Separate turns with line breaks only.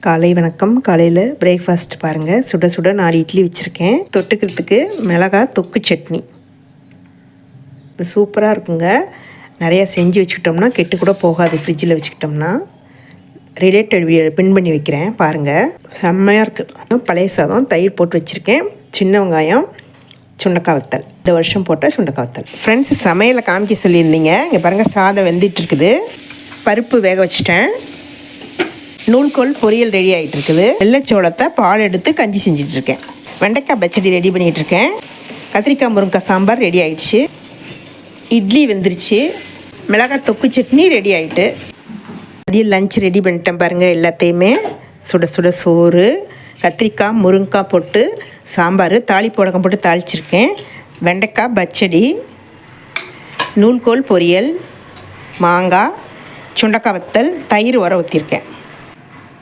காலை வணக்கம். காலையில் பிரேக்ஃபாஸ்ட் பாருங்கள். சுட சுட 4 இட்லி வச்சுருக்கேன். தொட்டுக்கிறதுக்கு மிளகாய் தொக்கு சட்னி. இது சூப்பராக இருக்குங்க. நிறையா செஞ்சு வச்சுக்கிட்டோம்னா கெட்டு கூட போகாது. ஃப்ரிட்ஜில் வச்சுக்கிட்டோம்னா. ரிலேட்டட் வீடியோ பின் பண்ணி வைக்கிறேன் பாருங்கள். செம்மையாக இருக்குது. பழைய சாதம், தயிர் போட்டு வச்சுருக்கேன். சின்ன வெங்காயம், சுண்டக்காய் வத்தல். இந்த வருஷம் போட்ட சுண்டக்காய் வத்தல். ஃப்ரெண்ட்ஸ், சமையலை காமிக்க சொல்லியிருந்தீங்க. இங்கே பாருங்கள், சாதம் வெந்துட்டுருக்குது. பருப்பு வேக வச்சிட்டேன். நூல்கோல் பொரியல் ரெடி ஆகிட்டு இருக்குது. வெள்ளைச்சோளத்தை பால் எடுத்து கஞ்சி செஞ்சிட்ருக்கேன். வெண்டைக்காய் பச்சடி ரெடி பண்ணிகிட்ருக்கேன். கத்திரிக்காய் முருங்கைக்காய் சாம்பார் ரெடி ஆகிடுச்சு. இட்லி வெந்துருச்சு. மிளகாய் தொக்கு சட்னி ரெடி ஆகிட்டு. மதியம் லஞ்ச் ரெடி பண்ணிட்டேன் பாருங்கள். எல்லாத்தையுமே சுட சுட சோறு, கத்திரிக்காய் முருங்கைக்காய் போட்டு சாம்பார், தாளிப்போடகம் போட்டு தாளிச்சிருக்கேன். வெண்டைக்காய் பச்சடி, நூல்கோல் பொரியல், மாங்காய், சுண்டக்காய் வத்தல், தயிர் ஊற ஊற்றிருக்கேன்.